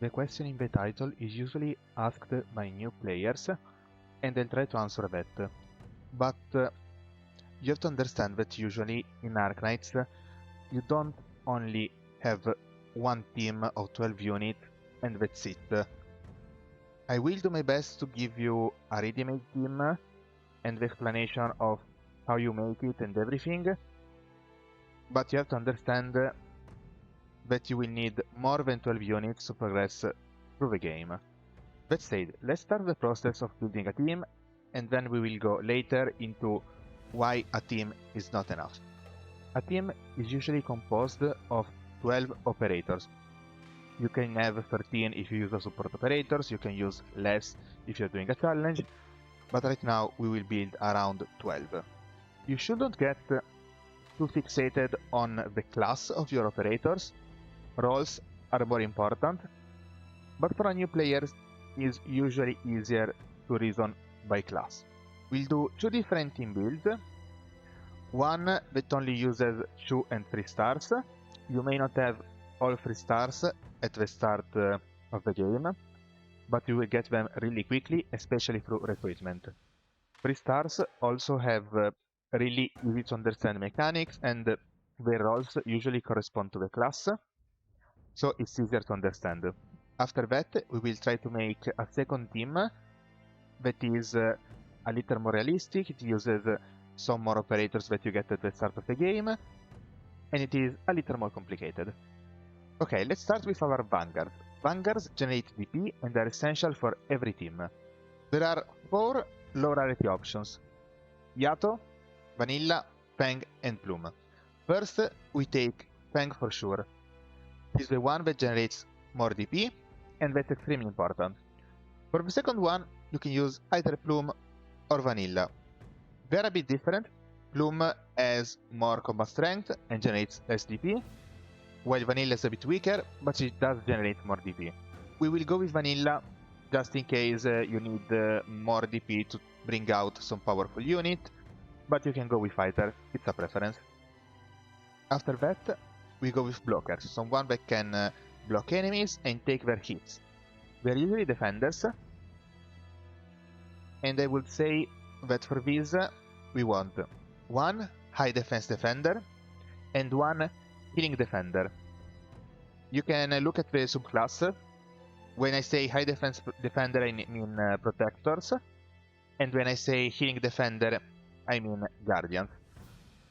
The question in the title is usually asked by new players, and I'll try to answer that. But you have to understand that usually in Arknights you don't only have one team of 12 units and that's it. I will do my best to give you a ready-made team and the explanation of how you make it and everything, but you have to understand that you will need more than 12 units to progress through the game. That said, let's start the process of building a team, and then we will go later into why a team is not enough. A team is usually composed of 12 operators. You can have 13 if you use the support operators, you can use less if you're doing a challenge, but right now we will build around 12. You shouldn't get too fixated on the class of your operators. Roles are more important, but for a new player it's usually easier to reason by class. We'll do two different team builds. One that only uses 2 and 3 stars. You may not have all 3 stars at the start of the game, but you will get them really quickly, especially through recruitment. 3 stars also have really easy to understand mechanics, and their roles usually correspond to the class, so it's easier to understand. After that, we will try to make a second team that is a little more realistic. It uses some more operators that you get at the start of the game, and it is a little more complicated. Okay, let's start with our vanguards. Vanguards generate DP and are essential for every team. There are 4 low rarity options: Yato, Vanilla, Fang, and Plume. First, we take Fang for sure. This is the one that generates more DP, and that's extremely important. For the second one, you can use either Plume or Vanilla. They're a bit different. Plume has more combat strength and generates less DP, while Vanilla is a bit weaker, but it does generate more DP. We will go with Vanilla just in case you need more DP to bring out some powerful unit, but you can go with either, it's a preference. After that, we go with blockers, someone that can block enemies and take their hits. They're usually defenders, and I would say that for this we want 1 high defense defender and 1 healing defender. You can look at the subclass. When I say high defense defender, I mean protectors, and when I say healing defender, I mean guardians.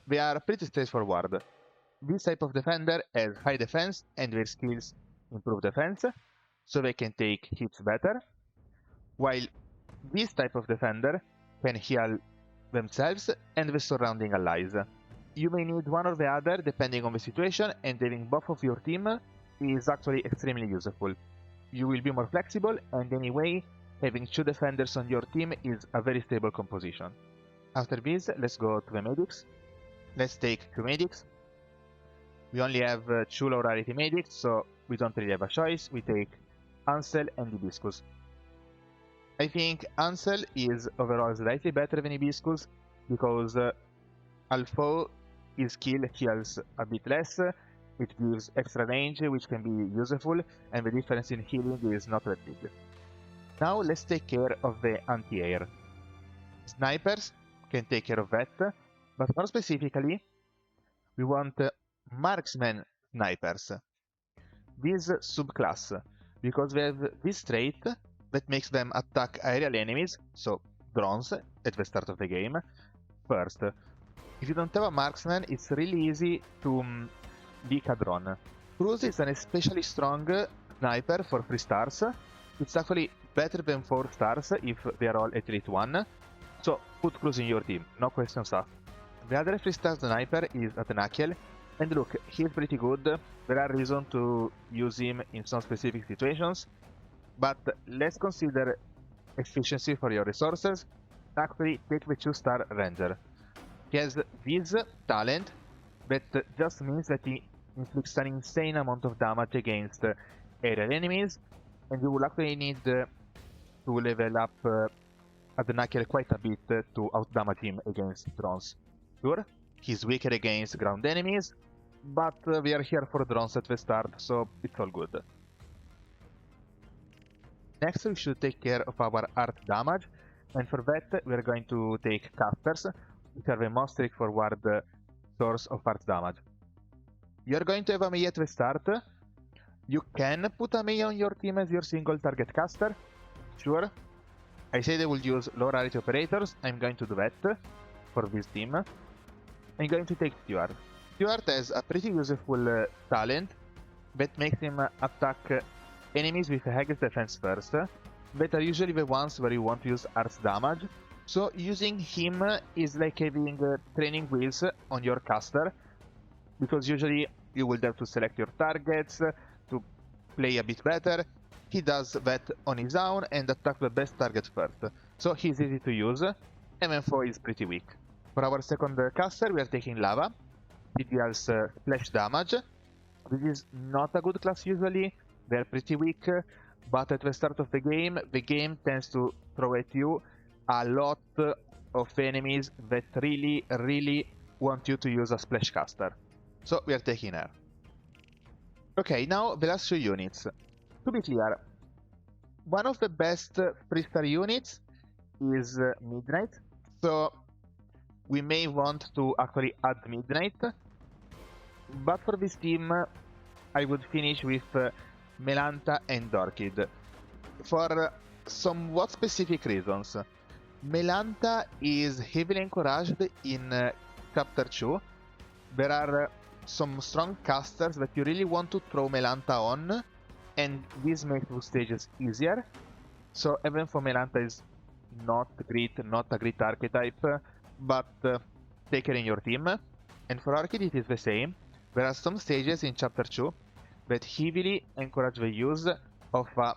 They are pretty straightforward. This type of defender has high defense and their skills improve defense, so they can take hits better, while this type of defender can heal themselves and the surrounding allies. You may need one or the other depending on the situation, and having both of your team is actually extremely useful. You will be more flexible, and anyway, having 2 defenders on your team is a very stable composition. After this, let's go to the medics. Let's take 2 medics. We only have 2 low rarity medics, so we don't really have a choice. We take Ansel and Hibiscus. I think Ansel is overall slightly better than Hibiscus, because although his skill heals a bit less, it gives extra range, which can be useful, and the difference in healing is not that big. Now let's take care of the anti-air. Snipers can take care of that, but more specifically, we want marksman snipers. This subclass, because they have this trait that makes them attack aerial enemies, so drones, at the start of the game, first. If you don't have a marksman, it's really easy to leak a drone. Cruise is an especially strong sniper for 3 stars. It's actually better than 4 stars if they are all at rate 1, so put Cruise in your team, no questions asked. The other 3-star sniper is Arknights, and look, he's pretty good. There are reasons to use him in some specific situations, but let's consider efficiency for your resources. Actually, take the 2-star Ranger. He has this talent that just means that he inflicts an insane amount of damage against aerial enemies, and you will actually need to level up Arknights quite a bit to outdamage him against drones. Sure, he's weaker against ground enemies, but we are here for drones at the start, so it's all good. Next we should take care of our art damage, and for that we are going to take casters, which are the most straightforward source of art damage. You are going to have a Mei at the start. You can put a Mei on your team as your single target caster, sure. I said I will use low rarity operators, I'm going to do that for this team. I'm going to take Stuart. Stuart has a pretty useful talent that makes him attack enemies with a highest defense first, that are usually the ones where you want to use art damage. So using him is like having training wheels on your caster, because usually you will have to select your targets to play a bit better. He does that on his own and attack the best target first, so he's easy to use. MN4 is pretty weak. For our second caster we are taking Lava. It deals splash damage. This is not a good class usually, they're pretty weak, but at the start of the game tends to throw at you a lot of enemies that really want you to use a splash caster. So we are taking her. Okay, now the last 2 units. To be clear, one of the best 3-star units is Midnight, so we may want to actually add Midnight, but for this team I would finish with Melanta and Orchid for somewhat specific reasons. Melanta is heavily encouraged in Chapter 2. There are some strong casters that you really want to throw Melanta on, and this makes those stages easier. So even for Melanta is not a great archetype, but take it in your team. And for Orchid it is the same. There are some stages in Chapter 2 that heavily encourage the use of a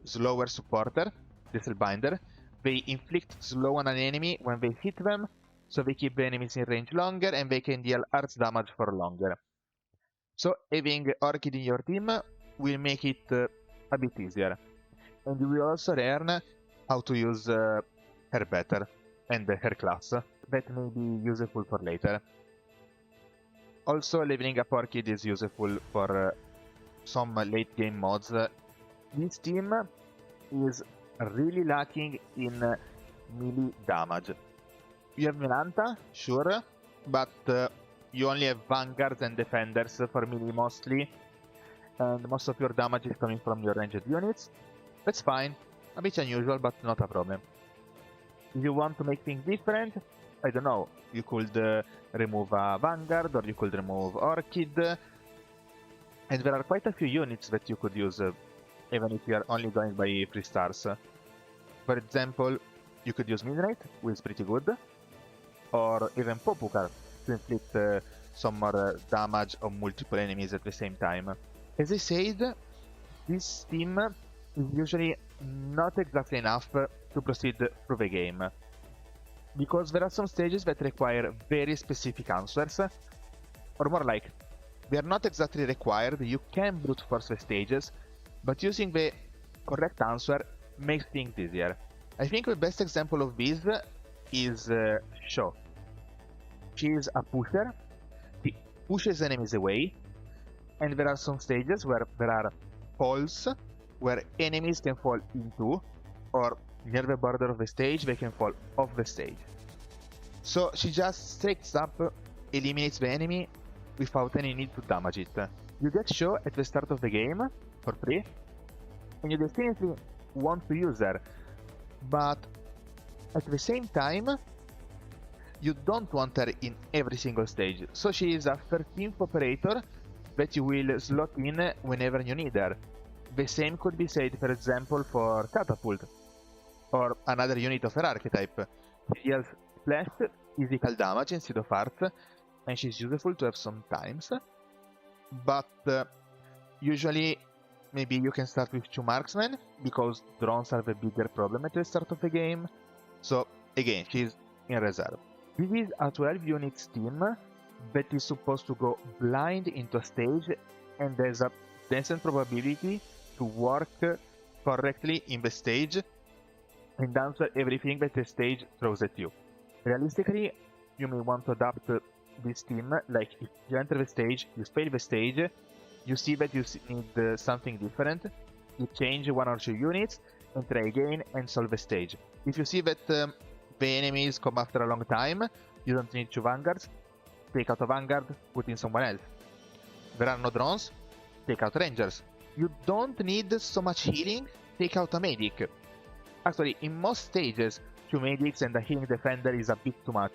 slower supporter, the Spellbinder. They inflict slow on an enemy when they hit them, so they keep the enemies in range longer and they can deal art damage for longer. So having Orchid in your team will make it a bit easier. And you will also learn how to use her better and her class. That may be useful for later. Also, leveling up Orchid is useful for some late game mods. This team is really lacking in melee damage. You have Melanta, sure, but you only have Vanguards and Defenders for melee mostly, and most of your damage is coming from your ranged units. That's fine, a bit unusual, but not a problem. If you want to make things different, I don't know, you could remove a Vanguard, or you could remove Orchid, and there are quite a few units that you could use, even if you are only going by 3 stars. For example, you could use Midnight, who is pretty good, or even Popukar to inflict some more damage on multiple enemies at the same time. As I said, this team is usually not exactly enough to proceed through the game, because there are some stages that require very specific answers, or more like, they are not exactly required. You can brute force the stages, but using the correct answer makes things easier. I think the best example of this is Sho. She is a pusher, she pushes enemies away, and there are some stages where there are holes where enemies can fall into, or near the border of the stage they can fall off the stage. So she just straight up eliminates the enemy without any need to damage it. You get Sho at the start of the game for free, and you definitely want to use her, but at the same time you don't want her in every single stage. So she is a 13th operator that you will slot in whenever you need her. The same could be said, for example, for Catapult, or another unit of her archetype. She deals splash physical damage instead of art, and she's useful to have sometimes, but usually maybe you can start with 2 marksmen, because drones are the bigger problem at the start of the game. So again, she's in reserve. This is a 12 units team that is supposed to go blind into a stage, and there's a decent probability to work correctly in the stage and answer everything that the stage throws at you. Realistically, you may want to adapt this team, like if you enter the stage, you fail the stage, you see that you need something different, you change 1 or 2 units, and try again and solve a stage. If you see that the enemies come after a long time, you don't need 2 vanguards, take out a vanguard, put in someone else. There are no drones, take out rangers. You don't need so much healing, take out a medic. Actually, in most stages, 2 medics and a healing defender is a bit too much.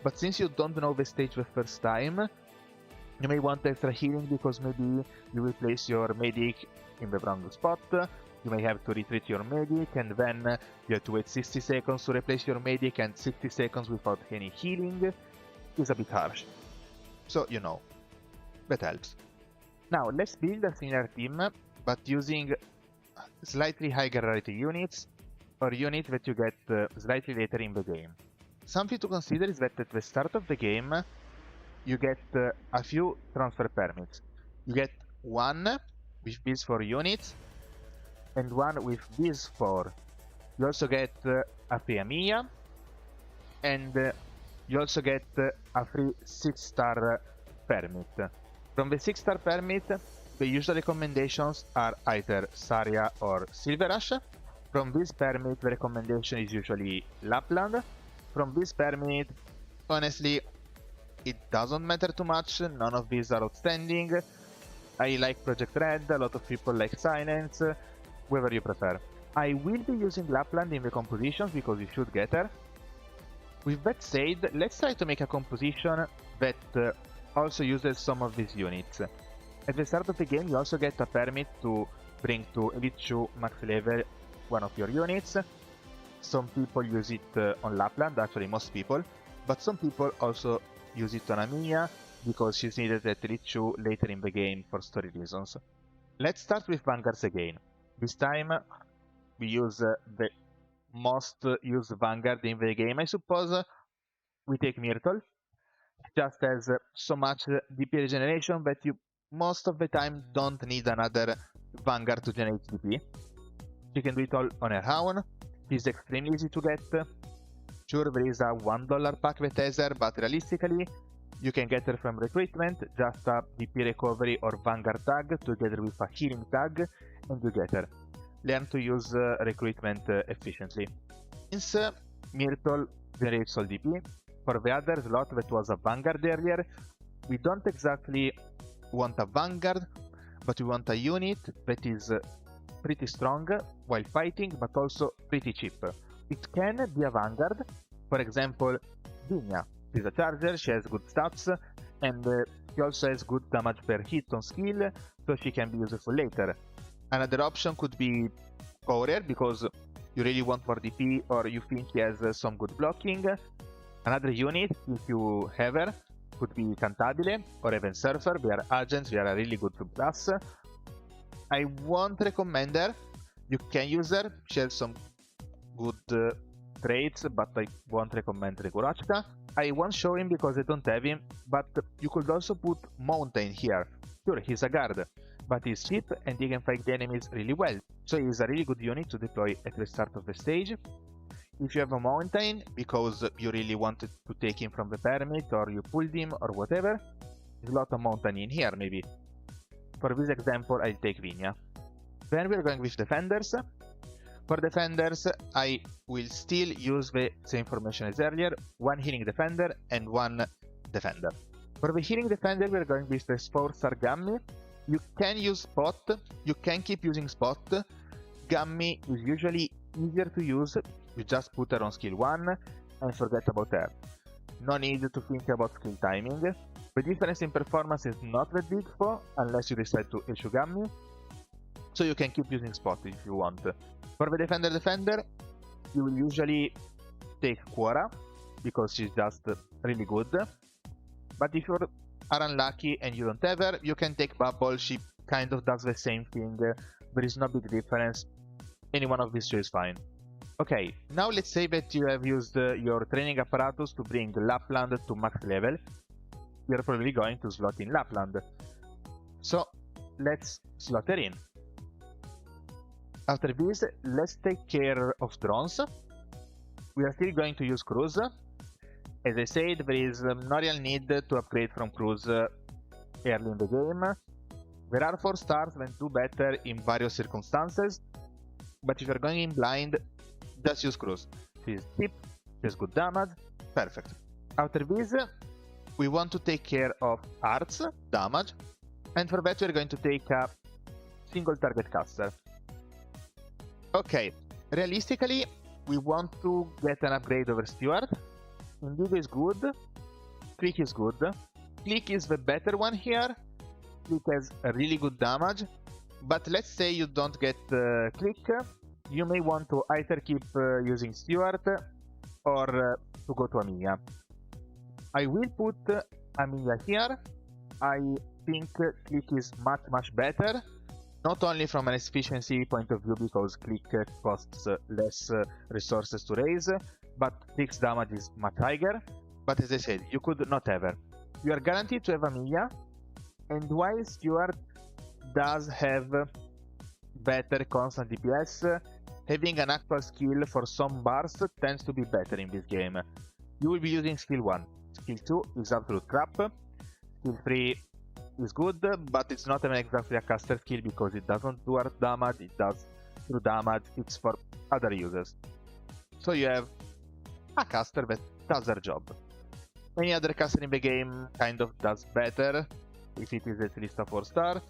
But since you don't know the stage the first time, you may want extra healing because maybe you will place your medic in the wrong spot. You may have to retreat your medic and then you have to wait 60 seconds to replace your medic, and 60 seconds without any healing is a bit harsh. So you know, that helps. Now let's build a similar team, but using slightly higher rarity units or units that you get slightly later in the game. Something to consider is that at the start of the game you get a few transfer permits. You get one with these 4 units and one with these 4. You also get a free Amiya, and you also get a free 6-star permit. From the 6-star permit, the usual recommendations are either Saria or Silver Rush. From this permit, the recommendation is usually Lapland. From this permit, honestly, it doesn't matter too much, none of these are outstanding. I like Project Red, a lot of people like Silence, whoever you prefer. I will be using Lapland in the compositions because you should get her. With that said, let's try to make a composition that also uses some of these units. At the start of the game, you also get a permit to bring to Elite 2 max level one of your units. Some people use it on Lapland, actually most people, but some people also use it on Amiya because she's needed at Elite 2 later in the game for story reasons. Let's start with Vanguards again. This time we use the most used Vanguard in the game, I suppose. We take Myrtle. Just has so much DP regeneration that you most of the time don't need another Vanguard to generate DP. You can do it all on her own. She's extremely easy to get. Sure, there is a $1 pack that has her, but realistically, you can get her from recruitment, just a DP recovery or Vanguard tag together with a healing tag, and you get her. Learn to use recruitment efficiently. Since Myrtle generates all DP, for the other slot that was a Vanguard earlier, we don't exactly want a Vanguard, but we want a unit that is pretty strong while fighting, but also pretty cheap. It can be a Vanguard, for example, Vinya. She's a charger, she has good stats, and she also has good damage per hit on skill, so she can be useful later. Another option could be Courier, because you really want more DP or you think he has some good blocking. Another unit, if you have her, could be Cantabile or even Surfer. They are agents, they are a really good class. I won't recommend her. You can use her, she has some good traits, but I won't recommend Regurachka. I won't show him because I don't have him, but you could also put Mountain here. Sure, he's a guard, but he's cheap and he can fight the enemies really well. So he's a really good unit to deploy at the start of the stage. If you have a Mountain, because you really wanted to take him from the permit, or you pulled him, or whatever, slot a Mountain in here maybe. For this example, I'll take Vinya. Then we're going with Defenders. For Defenders, I will still use the same formation as earlier, one Healing Defender and one Defender. For the Healing Defender, we're going with the 4-star Gummy. You can use Spot, you can keep using Spot. Gummy is usually easier to use, you just put her on skill 1 and forget about her. No need to think about skill timing. The difference in performance is not that big for, unless you decide to issue Gummy, so you can keep using Spot if you want. For the Defender, you will usually take Quora, because she's just really good. But if you are unlucky and you don't have her, you can take Bubble, she kind of does the same thing, there is no big difference, any one of these two is fine. Okay, now let's say that you have used your training apparatus to bring Lapland to max level. You're probably going to slot in Lapland. So, let's slot her in. After this, let's take care of drones. We are still going to use Cruise. As I said, there is no real need to upgrade from Cruise early in the game. There are 4 stars that do better in various circumstances. but if you're going in blind, just use cruise. She's cheap, she's good damage, perfect. After this, we want to take care of arts damage, and for that we're going to take a single target caster. Okay, realistically, we want to get an upgrade over Steward. Indigo is good, Click is good. Click is the better one here. Click has a really good damage, but let's say you don't get Click, you may want to either keep using Steward or to go to Amiya. I will put Amiya here. I think Click is much better, not only from an efficiency point of view because Click costs less resources to raise, but Click's damage is much higher. But as I said, you could not have her. You are guaranteed to have Amiya, and while Steward does have better constant DPS, having an actual skill for some bars tends to be better in this game. You will be using skill 1. Skill 2 is absolute crap. Skill 3 is good, but it's not even exactly a caster skill because it doesn't do earth damage, it does true damage, it's for other users. So you have a caster that does their job. Any other caster in the game kind of does better, if it is at least a 4-star,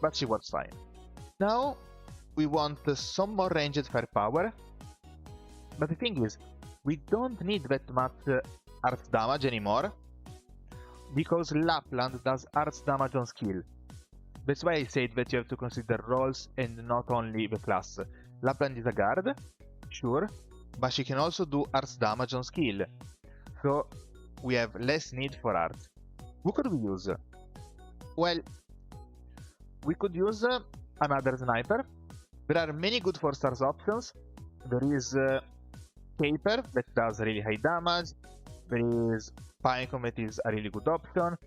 but she works fine. Now we want some more ranged firepower, but the thing is, we don't need that much earth damage anymore, because Lapland does earth damage on skill. That's why I said that you have to consider roles and not only the class. Lapland is a guard, sure, but she can also do earth damage on skill. So we have less need for earth. Who could we use? Well, we could use another sniper. There are many good 4-stars options. There is Caper that does really high damage. There is Pinecone that is a really good option.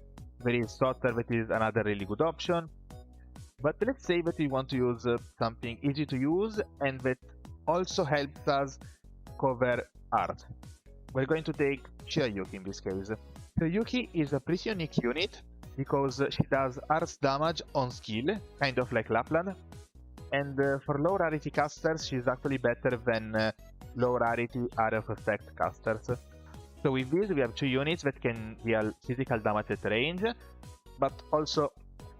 There is Sotter that is another really good option. But let's say that we want to use something easy to use and that also helps us cover earth. We're going to take Shirayuki in this case. Shirayuki is a pretty unique unit because she does earth damage on skill, kind of like Lapland. And for low rarity casters, she's actually better than low rarity area of effect casters. So with this, we have 2 units that can deal physical damage at range, but also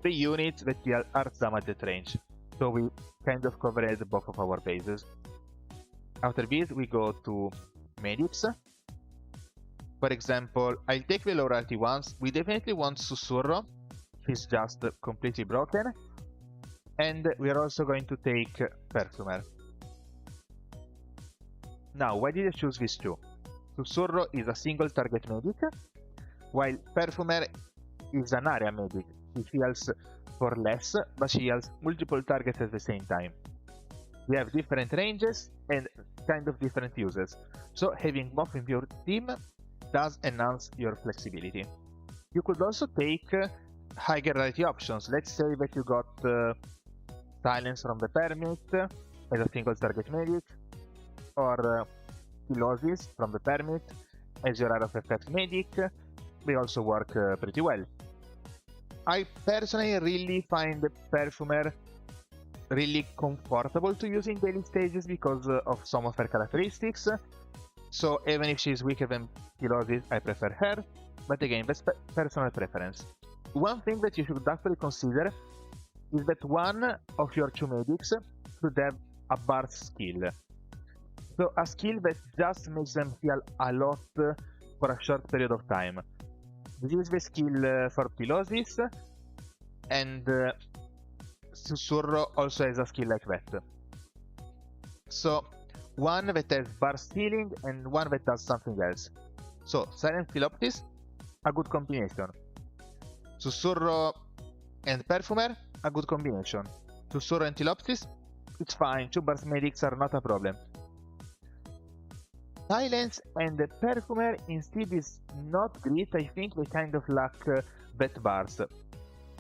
3 units that deal earth damage at range. So we kind of covered both of our bases. After this, we go to medics. For example, I'll take the low rarity ones. We definitely want Susurro. He's just completely broken. And we are also going to take Perfumer. Now, why did I choose these 2? Susurro is a single target medic, while Perfumer is an area medic. She heals for less, but she heals multiple targets at the same time. We have different ranges and kind of different uses, so having both in your team does enhance your flexibility. You could also take higher rarity options. Let's say that you got Silence from the Permit as a single target medic, or Ptilopsis from the Permit as your area of effect medic. They also work pretty well. I personally really find the Perfumer really comfortable to use in daily stages because of some of her characteristics. So even if she's weaker than Ptilopsis, I prefer her, but again, that's personal preference. One thing that you should actually consider is that one of your 2 medics should have a burst skill. So a skill that just makes them heal a lot for a short period of time. This is the skill for Ptilopsis, and Susurro also has a skill like that. So one that has burst healing and one that does something else. So Silent Ptilopsis, a good combination. Susurro and Perfumer, a good combination. Susurro and Ptilopsis, it's fine, 2 burst medics are not a problem. Silence and the Perfumer instead is not great. I think they kind of lack that burst.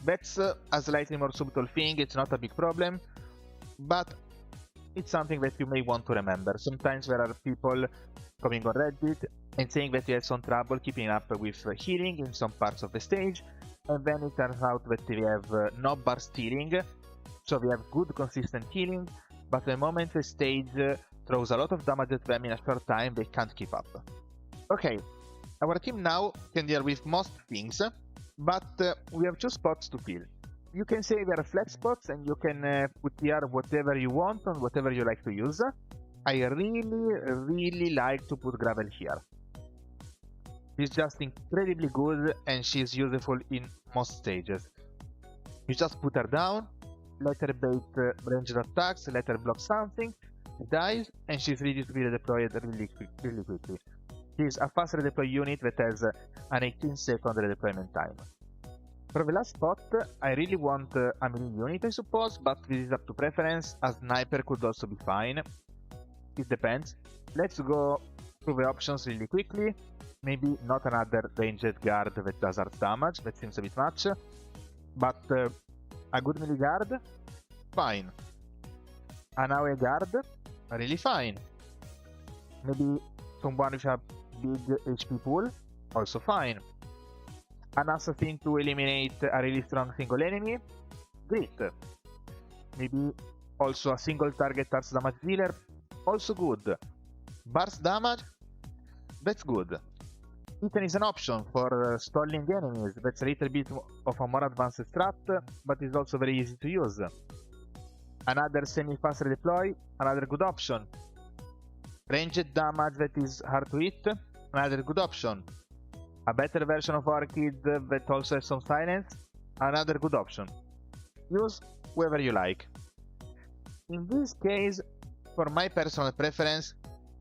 That's a slightly more subtle thing, it's not a big problem, but it's something that you may want to remember. Sometimes there are people coming on Reddit and saying that they have some trouble keeping up with healing in some parts of the stage, and then it turns out that they have no burst healing, so they have good consistent healing, but the moment the stage throws a lot of damage at them in a short time, they can't keep up. Okay, our team now can deal with most things, but we have 2 spots to fill. You can say they are flex spots, and you can put here whatever you want on whatever you like to use. I really like to put gravel here. She's just incredibly good, and she's useful in most stages. You just put her down, let her bait ranged attacks, let her block something, she dies, and she's ready to be redeployed really quickly. She's a fast redeploy unit that has an 18-second redeployment time. For the last spot, I really want a melee unit, I suppose, but this is up to preference. A sniper could also be fine. It depends. Let's go through the options really quickly. Maybe not another ranged guard that does earth damage, that seems a bit much. But a good melee guard, fine. An AoE guard, really fine. Maybe someone with a big HP pool, also fine. An assassin to eliminate a really strong single enemy, great. Maybe also a single target earth damage dealer, also good. Burst damage, that's good. Titan is an option for stalling enemies, that's a little bit of a more advanced strat, but is also very easy to use. Another semi-fast redeploy, another good option. Ranged damage that is hard to hit, another good option. A better version of Orchid that also has some silence, another good option. Use whoever you like. In this case, for my personal preference,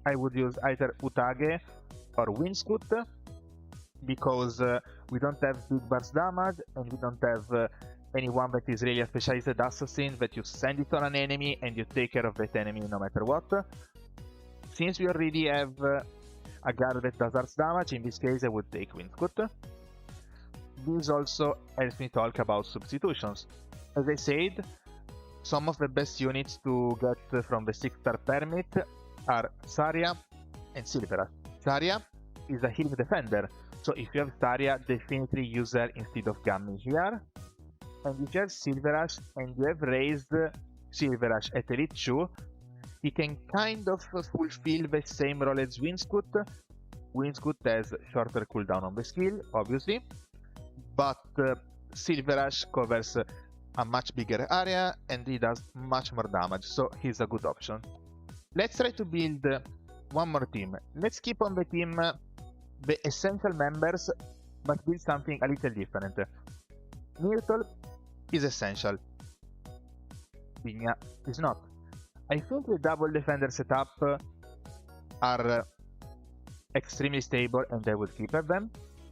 I would use either Utage or Windscoot, because we don't have big burst damage, and we don't have anyone that is really a specialized assassin that you send it on an enemy and you take care of that enemy no matter what. Since we already have a guard that does earth damage, in this case I would take Windscoot. This also helps me talk about substitutions. As I said, some of the best units to get from the 6-star permit are Saria and Silverash. Saria is a healing defender, so if you have Saria, definitely use her instead of Gummy here. And if you have Silverash and you have raised Silverash at Elite 2, he can kind of fulfill the same role as Windscoot. Windscoot has shorter cooldown on the skill, obviously, but Silverash covers a much bigger area and he does much more damage, so he's a good option. Let's try to build one more team. Let's keep on the team the essential members, but build something a little different. Myrtle is essential. Vigna is not. I think the double defender setup are extremely stable and I would keep them.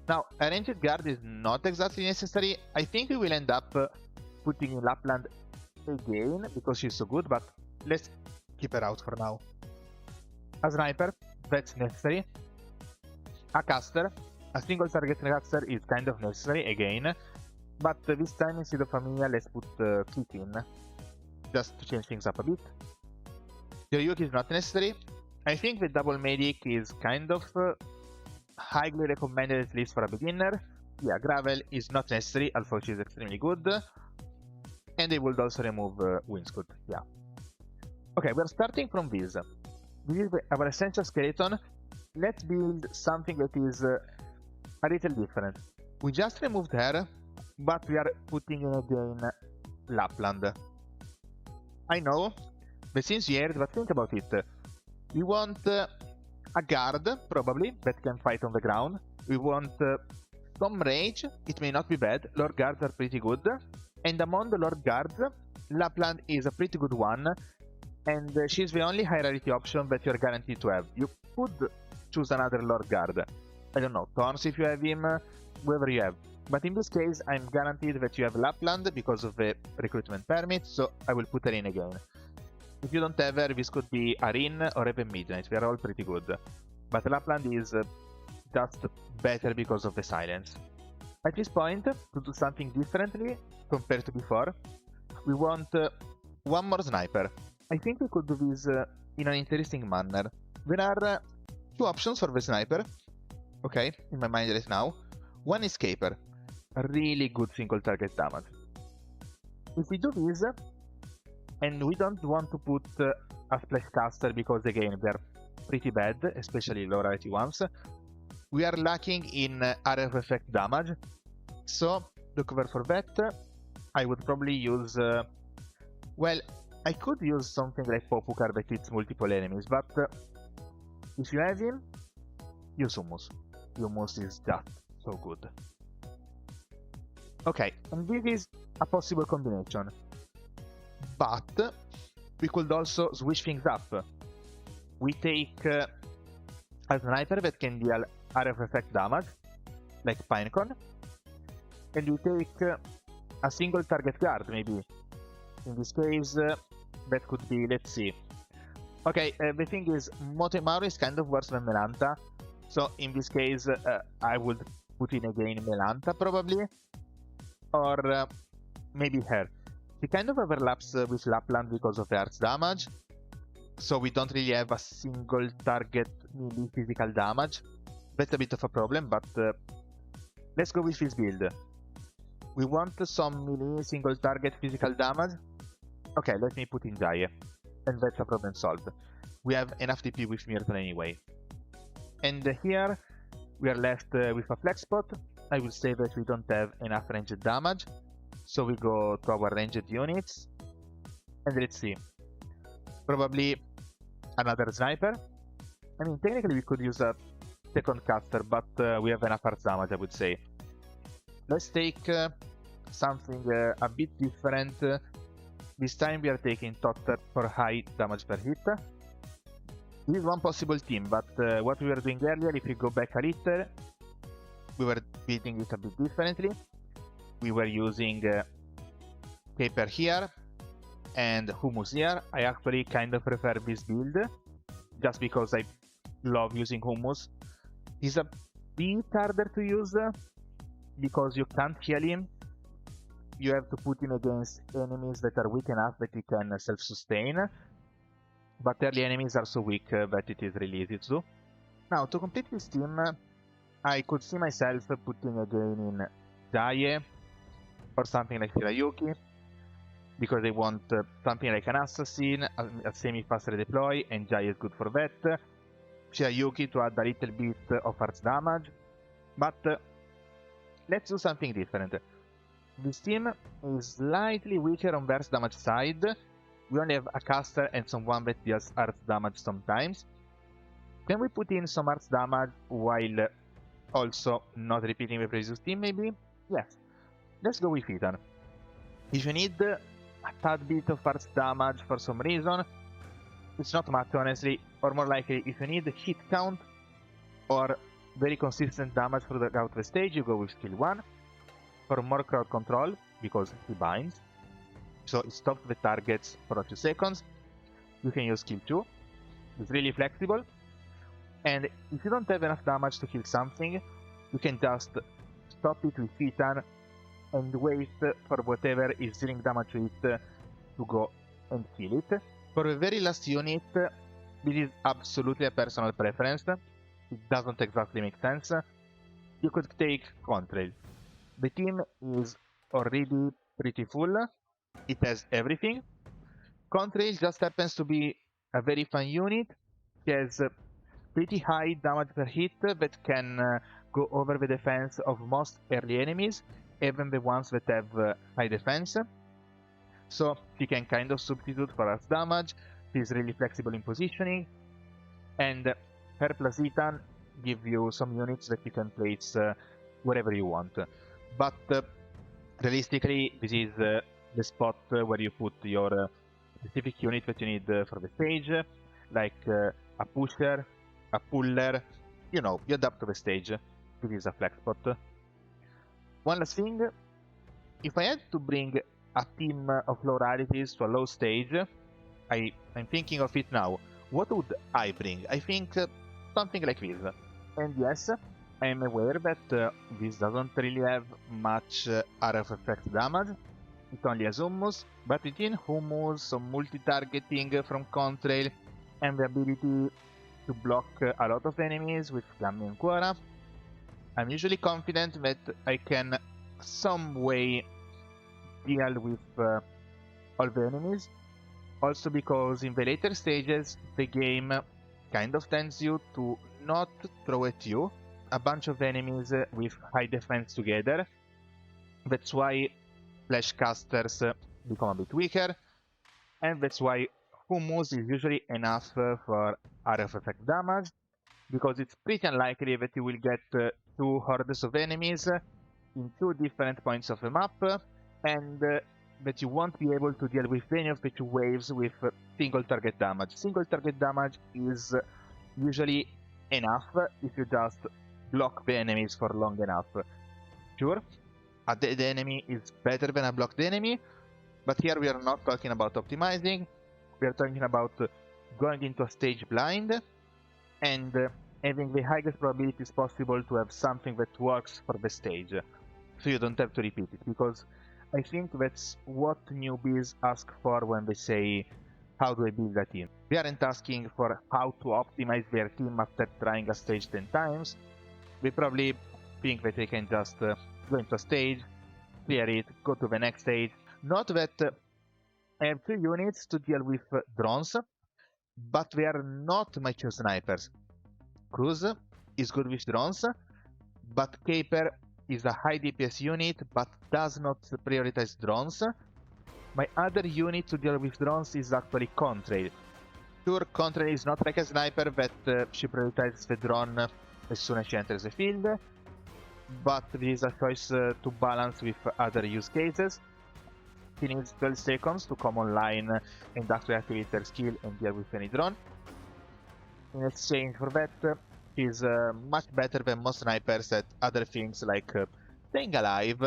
Now, a ranged guard is not exactly necessary. I think we will end up putting in Lapland again because she's so good, but let's keep her out for now. A sniper, that's necessary. A caster, a single target caster is kind of necessary again, but this time instead of Familia, let's put Kit in, just to change things up a bit. Yoyuki is not necessary. I think the double medic is kind of highly recommended, at least for a beginner. Yeah, Gravel is not necessary, although she's extremely good. And they would also remove Windscoot, yeah. Okay, we're starting from this. This is our essential skeleton. Let's build something that is a little different. We just removed her, but we are putting in again Lapland. I know, that seems weird, but think about it. We want a guard, probably, that can fight on the ground. We want some rage, it may not be bad. Lord guards are pretty good. And among the Lord guards, Lapland is a pretty good one. And she's the only high rarity option that you're guaranteed to have. You could choose another Lord guard. I don't know, Thorns if you have him, whoever you have. But in this case, I'm guaranteed that you have Lapland because of the recruitment permit, so I will put her in again. If you don't have her, this could be Arin or even Midnight, they are all pretty good. But Lapland is just better because of the silence. At this point, to do something differently compared to before, we want one more sniper. I think we could do this in an interesting manner. There are two options for the sniper, okay, in my mind right now. One escaper, a really good single target damage. If we do this, And we don't want to put a splash caster because again they're pretty bad, especially low rarity ones. We are lacking in area of effect damage, so to cover for that, I would probably use, well, I could use something like Popukar that hits multiple enemies, but if you have him, use Hummus. Hummus is just so good. Okay, and this is a possible combination, but we could also switch things up. We take a sniper that can deal area of effect damage, like Pinecone, and we take a single target guard, maybe. In this case, that could be, let's see. Okay, the thing is, Motemaru is kind of worse than Melanta, so in this case, I would put in again Melanta probably, or maybe her. She kind of overlaps with Lapland because of the arts damage, so we don't really have a single target melee physical damage. That's a bit of a problem, but let's go with this build. We want some melee single target physical damage. Okay, let me put in Jaye, and that's a problem solved. We have enough TP with Myrtle anyway. And here we are left with a flex spot. I will say that we don't have enough ranged damage, so we go to our ranged units. And let's see. Probably another sniper. I mean, technically we could use a second caster, but we have enough arts damage, I would say. Let's take something a bit different. This time we are taking Totter for high damage per hit. This is one possible team, but what we were doing earlier, if we go back a little, we were building it a bit differently. We were using Paper here and Hummus here. I actually kind of prefer this build, just because I love using Hummus. He's a bit harder to use, because you can't heal him. You have to put him against enemies that are weak enough that he can self-sustain. But early enemies are so weak that it is really easy to do. Now, to complete this team, I could see myself putting again in Jaye or something like Hirayuki, because they want something like an assassin, a semi-fast redeploy, and Jaye is good for that. Hirayuki to add a little bit of arts damage. But let's do something different. This team is slightly weaker on burst damage side. We only have a caster and someone that deals arts damage sometimes. Can we put in some arts damage while also not repeating the previous team, maybe? Yes. Let's go with Ethan. If you need a tad bit of arts damage for some reason, it's not much honestly, or more likely if you need hit count or very consistent damage throughout the stage, you go with skill 1. For more crowd control, because he binds, so it stops the targets for a few seconds, you can use skill 2. It's really flexible, and if you don't have enough damage to kill something, you can just stop it with Ethan and wait for whatever is dealing damage to it to go and kill it. For the very last unit, this is absolutely a personal preference. It doesn't exactly make sense. You could take Contrail. The team is already pretty full. It has everything. Contrail just happens to be a very fun unit. It has pretty high damage per hit that can go over the defense of most early enemies, even the ones that have high defense. So he can kind of substitute for arts damage. He's really flexible in positioning. And her plus Ethan give you some units that you can place wherever you want. But realistically, this is the spot where you put your specific unit that you need for the stage, like a pusher, a puller, you know, you adapt to the stage. This is a flex spot. One last thing, if I had to bring a team of low rarities to a low stage, I'm thinking of it now. What would I bring? I think something like this. And yes, I am aware that this doesn't really have much RF effect damage. It only has Hummus, but within Hummus, some multi-targeting from Contrail, and the ability to block a lot of enemies with Flammy and Quora, I'm usually confident that I can some way deal with all the enemies. Also because in the later stages, the game kind of tends you to not throw at you a bunch of enemies with high defense together. That's why flash casters become a bit weaker, and that's why hummus is usually enough for area of effect damage, because it's pretty unlikely that you will get two hordes of enemies in two different points of the map, and that you won't be able to deal with any of the two waves with single target damage. Single target damage is usually enough if you just block the enemies for long enough. Sure, a dead enemy is better than a blocked enemy, but here we are not talking about optimizing, we are talking about going into a stage blind and having the highest probabilities possible to have something that works for the stage, so you don't have to repeat it, because I think that's what newbies ask for when they say, how do I build a team? They aren't asking for how to optimize their team after trying a stage 10 times. They probably think that they can just go into a stage, clear it, go to the next stage. Not that I have two units to deal with drones, but they are not mature snipers. Cruz is good with drones, but Caper is a high DPS unit but does not prioritize drones. My other unit to deal with drones is actually Contrail. Sure, Contrail is not like a sniper that she prioritizes the drone as soon as she enters the field, but this is a choice to balance with other use cases. She needs 12 seconds to come online and actually activate her skill and deal with any drone. In exchange for that, she's much better than most snipers at other things like staying alive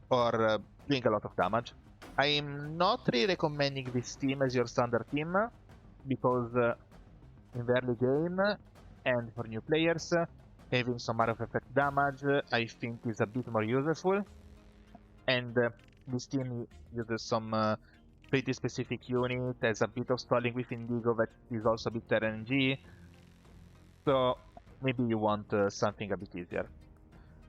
or doing a lot of damage. I'm not really recommending this team as your standard team, because in the early game and for new players, having some area of effect damage I think is a bit more useful, and this team uses some pretty specific unit, has a bit of stalling with Indigo that is also a bit RNG, so maybe you want something a bit easier.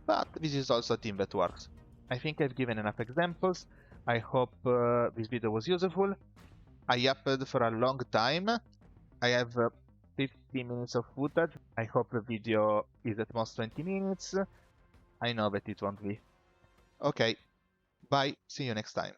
But this is also a team that works. I think I've given enough examples. I hope this video was useful. I uploaded for a long time. I have 50 minutes of footage. I hope the video is at most 20 minutes. I know that it won't be. Okay, bye, see you next time.